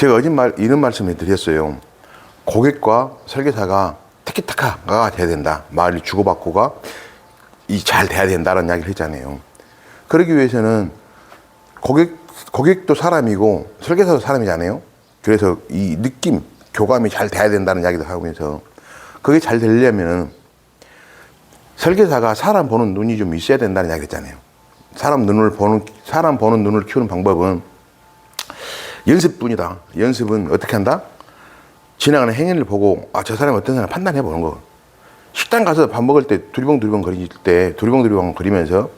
제가 이런 말씀을 드렸어요. 고객과 설계사가 티키타카가 돼야 된다. 말을 주고받고가 잘 돼야 된다는 이야기를 했잖아요. 그러기 위해서는 고객도 사람이고 설계사도 사람이잖아요. 그래서 이 느낌, 교감이 잘 돼야 된다는 이야기도 하면서 그게 잘 되려면은 설계사가 사람 보는 눈이 좀 있어야 된다는 이야기 했잖아요. 사람 보는 눈을 키우는 방법은 연습뿐이다. 연습은 어떻게 한다? 지나가는 행인을 보고 저 사람이 어떤 사람 판단해 보는 거. 식당 가서 밥 먹을 때 두리번두리번 거릴 때 두리번두리번 거리면서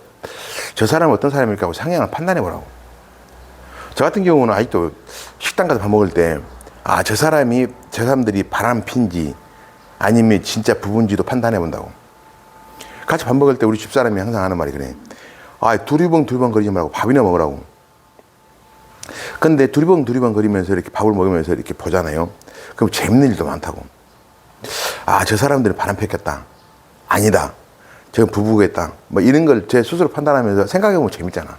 저 사람은 어떤 사람일까 하고 상향을 판단해 보라고. 저 같은 경우는 아직도 식당 가서 밥 먹을 때 저 사람들이 바람핀지 아니면 진짜 부부인지도 판단해 본다고. 같이 밥 먹을 때 우리 집사람이 항상 하는 말이 그래. 두리번 거리지 말고 밥이나 먹으라고. 근데 두리번 거리면서 이렇게 밥을 먹으면서 이렇게 보잖아요. 그럼 재밌는 일도 많다고. 저 사람들이 바람 폈겠다. 아니다. 저건 부부겠다. 뭐 이런 걸 제 스스로 판단하면서 생각해보면 재밌잖아.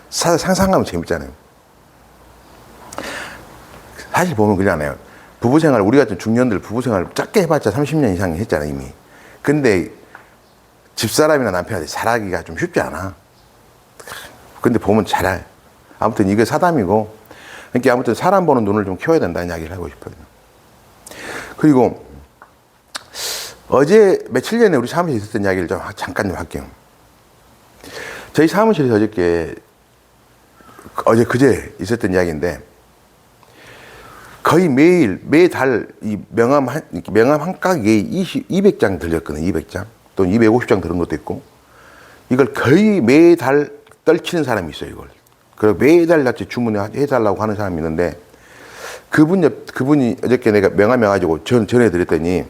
상상하면 재밌잖아요. 사실 보면 그러잖아요. 부부생활, 우리 같은 중년들 부부생활 짧게 해봤자 30년 이상 했잖아요, 이미. 근데 집사람이나 남편한테 잘하기가 좀 쉽지 않아. 근데 보면 잘해. 아무튼 이게 사담이고, 그러니까 아무튼 사람 보는 눈을 좀 키워야 된다는 이야기를 하고 싶어요. 그리고 며칠 전에 우리 사무실에 있었던 이야기를 좀 잠깐 좀 할게요. 저희 사무실에서 그제 있었던 이야기인데, 거의 매달 이 명함 한 가게에 200장 들렸거든요. 200장. 또는 250장 들은 것도 있고. 이걸 거의 매달 떨치는 사람이 있어요, 이걸. 그리고 매달 같이 주문해달라고 하는 사람이 있는데, 그분이 어저께 내가 명함 와가지고 전해드렸더니,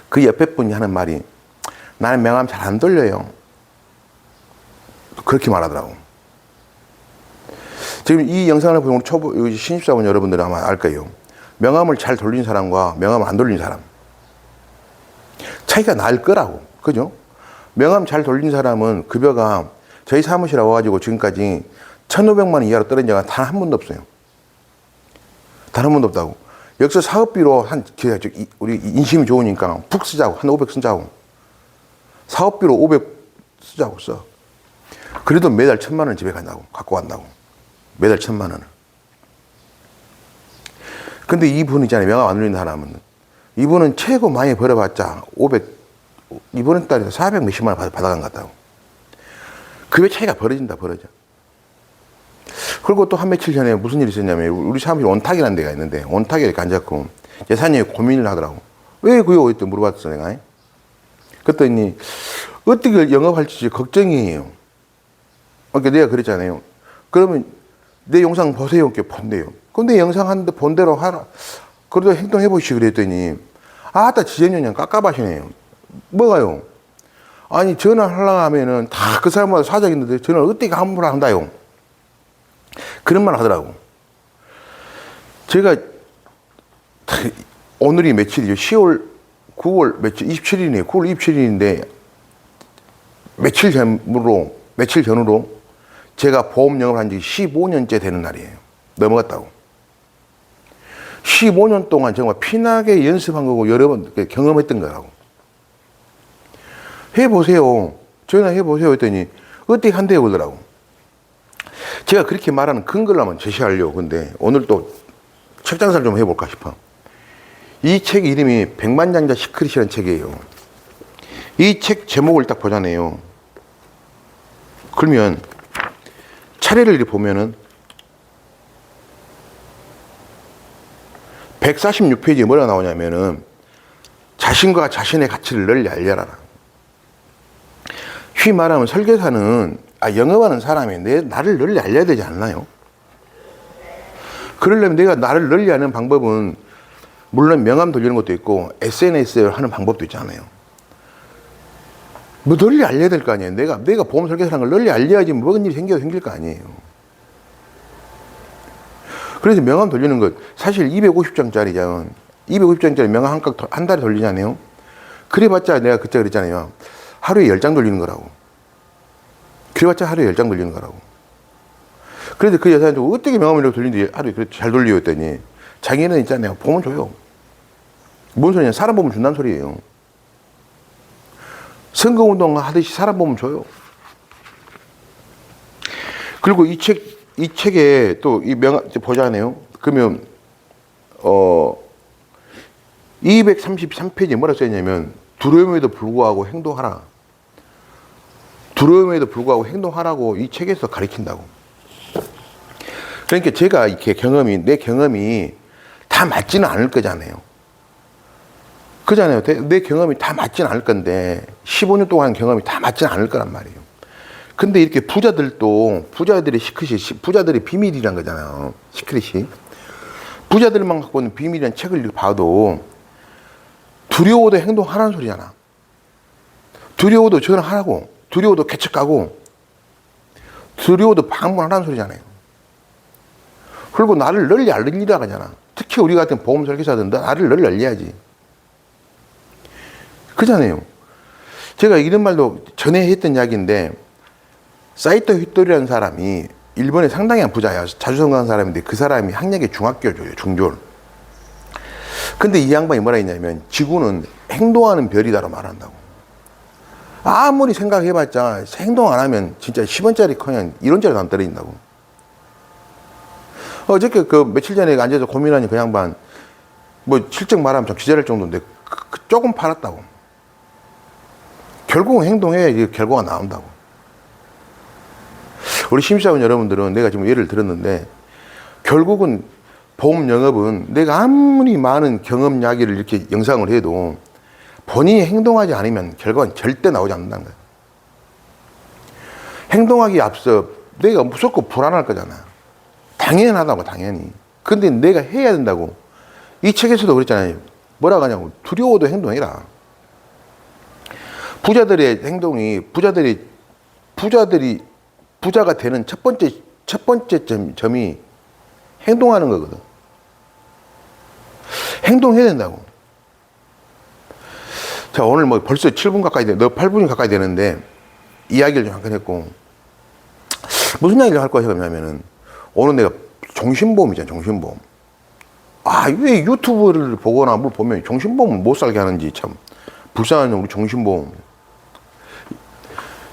그 옆에 분이 하는 말이, 나는 명함 잘 안 돌려요. 그렇게 말하더라고. 지금 이 영상을 보면 신입사원 여러분들은 아마 알 거예요. 명함을 잘 돌린 사람과 명함을 안 돌린 사람. 차이가 날 거라고. 그죠? 명함 잘 돌린 사람은 급여가 저희 사무실에 와가지고 지금까지 1,500만 원 이하로 떨어진 적은 단 한 번도 없어요. 단 한 번도 없다고. 여기서 사업비로 우리 인심이 좋으니까 푹 쓰자고. 한 500 쓰자고. 사업비로 500 쓰자고 써. 그래도 매달 1,000만 원 집에 갖고 간다고. 매달 1,000만 원을. 근데 이분 있잖아요. 명함 안 돌리는 사람은. 이분은 최고 많이 벌어봤자 500, 이번 달에 400 몇십만 원 받아간 것 같다고. 급여 차이가 벌어져. 그리고 또 한 며칠 전에 무슨 일이 있었냐면, 우리 사무실 온탁이라는 데가 있는데, 온탁에 이렇게 앉았고, 예산님이 고민을 하더라고. 왜 그요? 이때 물어봤어, 내가. 그랬더니, 어떻게 영업할지 걱정이에요. 그러니까 내가 그랬잖아요. 그러면 내 영상 보세요. 이렇게 본대요. 그럼 내 영상 하는데 본 대로 하라. 그래도 행동해 보시지 그랬더니, 지전년냥 깝깝하시네요. 뭐가요? 아니, 전화하려고 하면은 다 그 사람마다 사정이 있는데 전화를 어떻게 함부로 한다요? 그런 말 하더라고. 제가 오늘이 며칠이죠? 9월 27일이네요. 9월 27일인데 며칠 전으로 제가 보험 영업을 한 지 15년째 되는 날이에요. 넘어갔다고. 15년 동안 정말 피나게 연습한 거고 여러 번 경험했던 거라고. 해보세요. 전화해보세요. 했더니 어떻게 한대요 그러더라고. 제가 그렇게 말하는 근거를 한번 제시하려고. 근데 오늘 또 책 장사를 좀 해볼까 싶어. 이 책 이름이 백만장자 시크릿이라는 책이에요. 이 책 제목을 딱 보잖아요. 그러면 차례를 이렇게 보면은 146페이지에 뭐가 나오냐면은 자신과 자신의 가치를 널리 알려라. 쉬 말하면 설계사는 영업하는 사람이 나를 널리 알려야 되지 않나요? 그러려면 내가 나를 널리 아는 방법은 물론 명함 돌리는 것도 있고 SNS에 하는 방법도 있잖아요. 뭐 널리 알려야 될 거 아니에요. 내가 보험 설계사라는 걸 널리 알려야지 뭐가 일이 생길 거 아니에요. 그래서 명함 돌리는 것, 사실 250장짜리잖아요. 250장짜리 명함 한 달에 돌리잖아요. 그래봤자 내가 그때 그랬잖아요. 하루에 10장 돌리는 거라고. 그래봤자 하루에 10장 돌리는 거라고. 그래서 그 여사한테 어떻게 명함이라고 돌리는지 하루 잘 돌리고 했더니 자기는 있잖아요. 보면 줘요. 뭔 소리냐. 사람 보면 준다는 소리예요. 선거운동 하듯이 사람 보면 줘요. 그리고 이 책에 또 이 명함 보자네요. 그러면 233페이지에 뭐라 써있냐면 두려움에도 불구하고 행동하라. 두려움에도 불구하고 행동하라고 이 책에서 가르친다고. 그러니까 제가 이렇게 내 경험이 다 맞지는 않을 거잖아요. 그잖아요. 내 경험이 다 맞지는 않을 건데 15년 동안 경험이 다 맞지는 않을 거란 말이에요. 근데 이렇게 부자들의 시크릿이, 부자들의 비밀이란 거잖아요. 시크릿이. 부자들만 갖고 있는 비밀이라는 책을 봐도 두려워도 행동하라는 소리잖아. 두려워도 전화하라고. 두려워도 개척하고. 두려워도 방문하라는 소리잖아요. 그리고 나를 널리 알리라 하잖아. 특히 우리 같은 보험 설계사들은 나를 널리 알려야지. 그잖아요. 제가 이런 말도 전에 했던 이야기인데, 사이토 히토리라는 사람이 일본의 상당한 부자야. 자주 성공한 사람인데 그 사람이 학력이 중학교죠. 중졸. 근데 이 양반이 뭐라 했냐면 지구는 행동하는 별이다라고 말한다고. 아무리 생각해봤자 행동 안 하면 진짜 10원짜리 커녕 1원짜리도 안 떨어진다고. 어저께 그 며칠 전에 앉아서 고민하니 그 양반 뭐 실적 말하면 좀 기절할 정도인데 조금 팔았다고. 결국은 행동해야 이게 결과가 나온다고. 우리 심사원 여러분들은 내가 지금 예를 들었는데 결국은 보험 영업은 내가 아무리 많은 경험 이야기를 이렇게 영상을 해도 본인이 행동하지 않으면 결과는 절대 나오지 않는다는 거예요. 행동하기에 앞서 내가 무조건 불안할 거잖아. 당연하다고, 당연히. 근데 내가 해야 된다고. 이 책에서도 그랬잖아요. 뭐라고 하냐고. 두려워도 행동해라. 부자들의 행동이, 부자가 되는 첫 번째 점이 행동하는 거거든. 행동해야 된다고. 자, 오늘 뭐 벌써 7분 가까이 8분이 가까이 되는데, 이야기를 좀 잠깐 했고, 무슨 이야기를 할 거야, 그러면은, 오늘 내가 종신보험이잖아, 종신보험. 아, 왜 유튜브를 보거나 뭘 보면 종신보험을 못 살게 하는지 참, 불쌍한 우리 종신보험.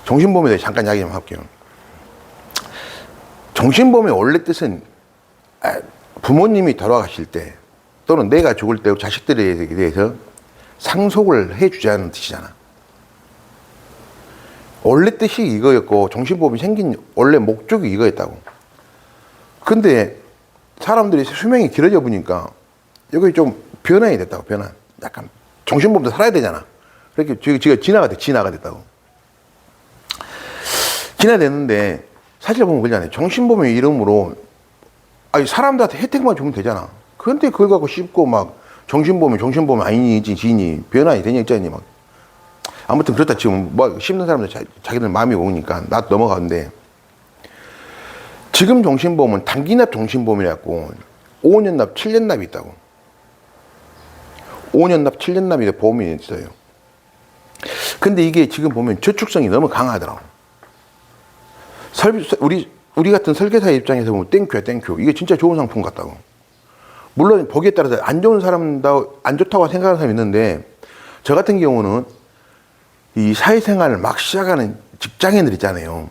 종신보험에 대해 잠깐 이야기 좀 할게요. 종신보험의 원래 뜻은 부모님이 돌아가실 때 또는 내가 죽을 때 자식들에 대해서 상속을 해주자는 뜻이잖아. 원래 뜻이 이거였고 종신보험이 생긴 원래 목적이 이거였다고. 근데 사람들이 수명이 길어져 보니까 여기 좀 변환이 됐다고. 변환. 약간 종신보험도 살아야 되잖아. 그렇게 지가 진화가 됐다고. 진화됐는데 사실 보면 그러잖아요. 종신보험의 이름으로 아니 사람들한테 혜택만 주면 되잖아. 그런데 그걸 갖고 씹고 막 종신보험이 아니지 지니 변환이 되냐 있잖니 막. 아무튼 그렇다 지금 뭐 씹는 사람들 자기들 마음이 오니까 나 넘어가는데 지금 종신보험은 단기납 종신보험이라고 5년 납, 7년 납이 있다고. 5년 납, 7년 납이 보험이 있어요. 근데 이게 지금 보면 저축성이 너무 강하더라고. 우리 같은 설계사 입장에서 보면 땡큐야, 땡큐. 이게 진짜 좋은 상품 같다고. 물론 보기에 따라서 안 좋다고 생각하는 사람이 있는데, 저 같은 경우는 이 사회생활을 막 시작하는 직장인들 있잖아요.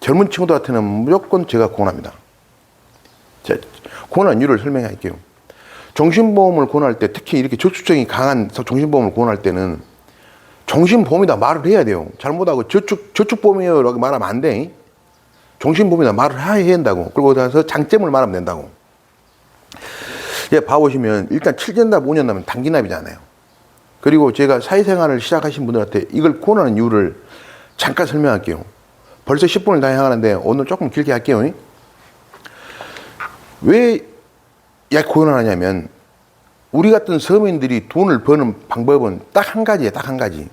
젊은 친구들한테는 무조건 제가 권합니다. 권한 이유를 설명할게요. 종신보험을 권할 때, 특히 이렇게 저축성이 강한 종신보험을 권할 때는 종신보험이다 말을 해야 돼요. 잘못하고 저축보험이라고 말하면 안 돼. 종신보험이다 말을 해야 된다고. 그리고 나서 장점을 말하면 된다고. 예, 봐보시면 일단 7년납, 5년납은 단기납이잖아요. 그리고 제가 사회생활을 시작하신 분들한테 이걸 권하는 이유를 잠깐 설명할게요. 벌써 10분을 다 향하는데 오늘 조금 길게 할게요. 왜 권하냐면 우리 같은 서민들이 돈을 버는 방법은 딱 한 가지예요. 딱 한 가지.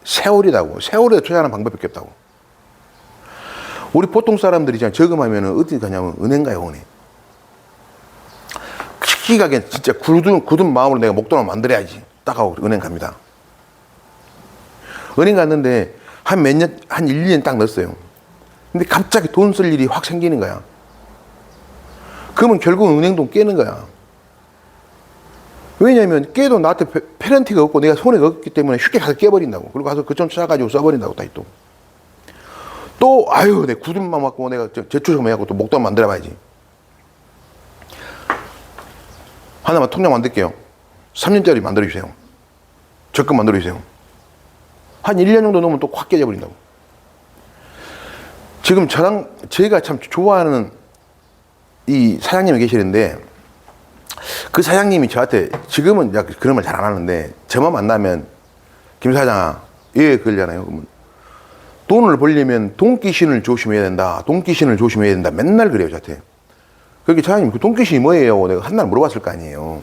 세월이라고. 세월에 투자하는 방법밖에 없다고. 우리 보통 사람들이 저금하면 어디 가냐면 은행 가요, 은행. 시기가게 진짜 굳은 마음으로 내가 목돈을 만들어야지. 딱 하고 은행 갑니다. 은행 갔는데 한 1, 2년 딱 넣었어요. 근데 갑자기 돈 쓸 일이 확 생기는 거야. 그러면 결국은 은행돈 깨는 거야. 왜냐면 깨도 나한테 페널티가 없고 내가 손해가 없기 때문에 쉽게 가서 깨버린다고. 그리고 가서 그점 찾아가지고 써버린다고 다시 또. 또 아유 내 구두만 맞고 내가 제초점 해갖고 또 목돈 만들어봐야지. 하나만 통장 만들게요. 3년짜리 만들어주세요. 적금 만들어주세요. 한 1년 정도 넘으면 또 확 깨져버린다고. 지금 제가 참 좋아하는 이 사장님이 계시는데, 그 사장님이 저한테 지금은 그런 말 잘 안 하는데, 저만 만나면 김 사장아, 예, 그러잖아요. 그러면 돈을 벌려면 돈귀신을 조심해야 된다. 돈귀신을 조심해야 된다. 맨날 그래요, 저한테. 그렇게 사장님, 그 돈귀신이 뭐예요? 내가 한날 물어봤을 거 아니에요.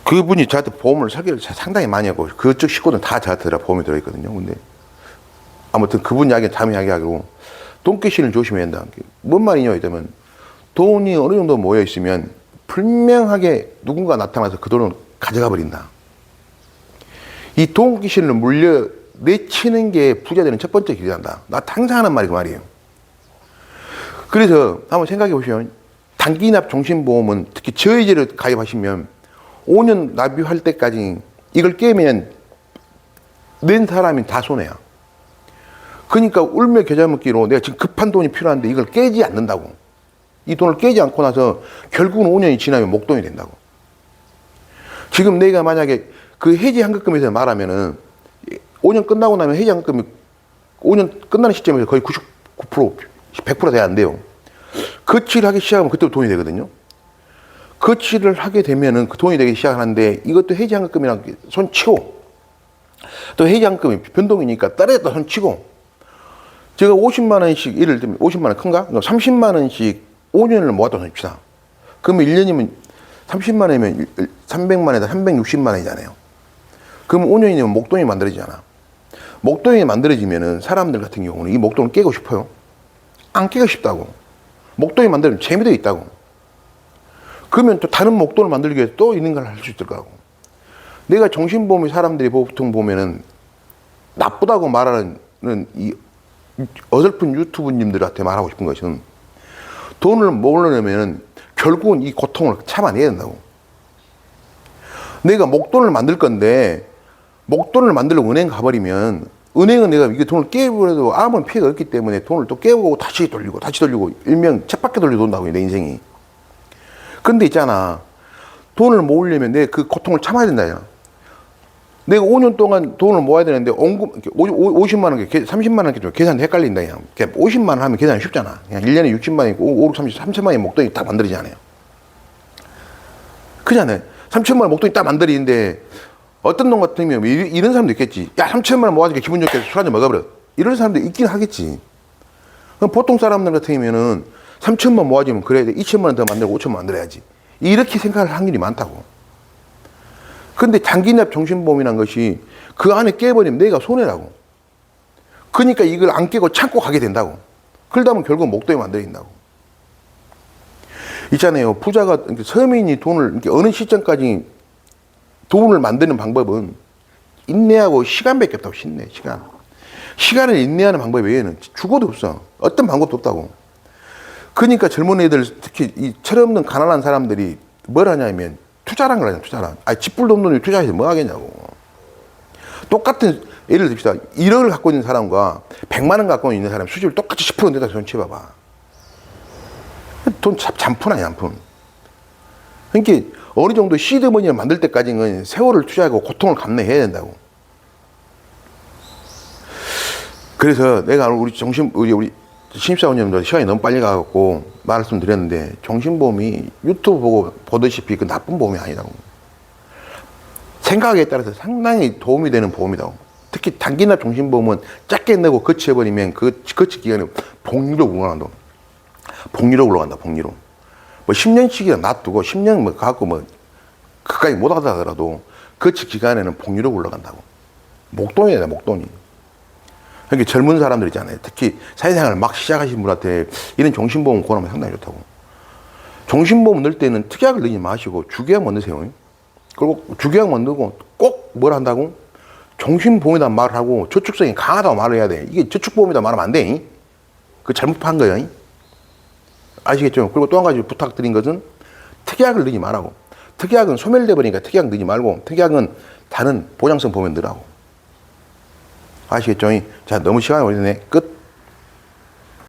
그분이 저한테 보험을 설계를 상당히 많이 하고, 그쪽 식구들은 다 저한테 보험이 들어있거든요. 근데 아무튼 그분 이야기는 다음 이야기하고, 돈귀신을 조심해야 된다. 뭔 말이냐 했다면, 돈이 어느 정도 모여 있으면 분명하게 누군가 나타나서 그 돈을 가져가 버린다. 이 돈귀신을 물려 내치는 게 부자 되는 첫 번째 길이란다. 나 항상 하는 말이 그 말이에요. 그래서 한번 생각해 보시면, 단기납 종신보험은 특히 저해제를 가입하시면 5년 납입할 때까지 이걸 깨면 낸 사람이 다 손해야. 그러니까 울며 겨자 먹기로 내가 지금 급한 돈이 필요한데 이걸 깨지 않는다고. 이 돈을 깨지 않고 나서 결국은 5년이 지나면 목돈이 된다고. 지금 내가 만약에 그 해지환급금에서 말하면은 5년 끝나고 나면 해지환급금이 5년 끝나는 시점에서 거의 99%, 100% 돼야 안 돼요. 거치를 하기 시작하면 그때부터 돈이 되거든요. 거치를 하게 되면은 그 돈이 되기 시작하는데, 이것도 해지환급금이랑 손 치고, 또 해지환급금이 변동이니까 따라했다 손 치고, 제가 50만 원씩, 예를 들면 50만 원 큰가? 30만 원씩 5년을 모았다 손칩시다. 그러면 1년이면 30만 원이면 300만 원에다 360만 원이잖아요. 그러면 5년이면 목돈이 만들어지잖아. 목돈이 만들어지면은 사람들 같은 경우는 이 목돈을 깨고 싶어요? 안 깨고 싶다고. 목돈이 만들면 재미도 있다고. 그러면 또 다른 목돈을 만들기 위해서 또 있는 걸 할 수 있을 거고. 내가 정신보험의 사람들이 보통 보면은 나쁘다고 말하는 이 어설픈 유튜브님들한테 말하고 싶은 것은, 돈을 모으려면 결국은 이 고통을 참아내야 된다고. 내가 목돈을 만들 건데, 목돈을 만들려고 은행 가버리면, 은행은 내가 이게 돈을 깨버려도 아무런 피해가 없기 때문에 돈을 또 깨고 다시 돌리고 일명 쳇바퀴 돌려 돈다고, 내 인생이. 근데 있잖아, 돈을 모으려면 내가 그 고통을 참아야 된다. 내가 5년 동안 돈을 모아야 되는데 50만 원, 30만 원 계산도 헷갈린다. 50만 원 하면 계산이 쉽잖아. 그냥 1년에 60만 원이고 5, 6, 30, 3천만 원의 목돈이 딱 만들어지잖아요. 그잖아요. 3천만 원 목돈이 딱 만들어지는데, 어떤 놈 같으면 이런 사람도 있겠지. 야, 3천만 원 모아주니까 기분 좋게 술 한잔 먹어버려. 이런 사람도 있긴 하겠지. 그럼 보통 사람들 같으면은 3천만 원 모아주면 그래야 돼. 2천만 원 더 만들고 5천만 원 만들어야지. 이렇게 생각할 확률이 많다고. 근데 장기납 정신보험이란 것이 그 안에 깨버리면 내가 손해라고. 그러니까 이걸 안 깨고 참고 가게 된다고. 그러다 보면 결국 목돈이 만들어진다고. 있잖아요. 부자가, 서민이 돈을, 어느 시점까지 돈을 만드는 방법은 인내하고 시간밖에 없다고, 시간. 시간을 인내하는 방법 외에는 죽어도 없어. 어떤 방법도 없다고. 그러니까 젊은 애들, 특히 이 철없는 가난한 사람들이 뭘 하냐면 투자란 걸 하잖아, 투자란. 쥐뿔도 없는 놈이 투자해서 뭐 하겠냐고. 똑같은, 예를 듭시다. 1억을 갖고 있는 사람과 100만 원 갖고 있는 사람 수준을 똑같이 10% 내다 손 쳐봐봐. 돈 잔푼 아니야, 잔푼. 그러니까 어느 정도 시드머니를 만들 때까지는 세월을 투자하고 고통을 감내해야 된다고. 그래서 내가 우리 신입사원님들 시간이 너무 빨리 가갖고 말씀드렸는데, 정신보험이 유튜브 보고 보다시피 그 나쁜 보험이 아니라고. 생각에 따라서 상당히 도움이 되는 보험이라고. 특히 단기납 정신보험은 작게 내고 거치해버리면 그 거치 기간에 복리로 올라간다. 복리로 올라간다, 복리로. 뭐 10년씩이나 놔두고 10년 뭐 갖고 뭐 그까지 못 하다 하더라도 거치 기간에는 복리로 올라간다고. 목돈이다, 목돈이. 그러니까 젊은 사람들 있잖아요. 특히 사회생활을 막 시작하신 분한테 이런 정신보험 권하면 상당히 좋다고. 정신보험 넣을 때는 특약을 넣지 마시고 주계약만 넣으세요. 그리고 주계약만 넣고 꼭 뭘 한다고? 정신보험이다 말을 하고 저축성이 강하다고 말을 해야 돼. 이게 저축보험이다 말하면 안 돼. 그 잘못한 거야. 아시겠죠? 그리고 또 한 가지 부탁드린 것은 특약을 넣지 말라고. 특약은 소멸돼 버리니까 특약 넣지 말고 특약은 다른 보장성 보면 넣으라고. 아시겠죠? 자, 너무 시간이 오래되네. 끝.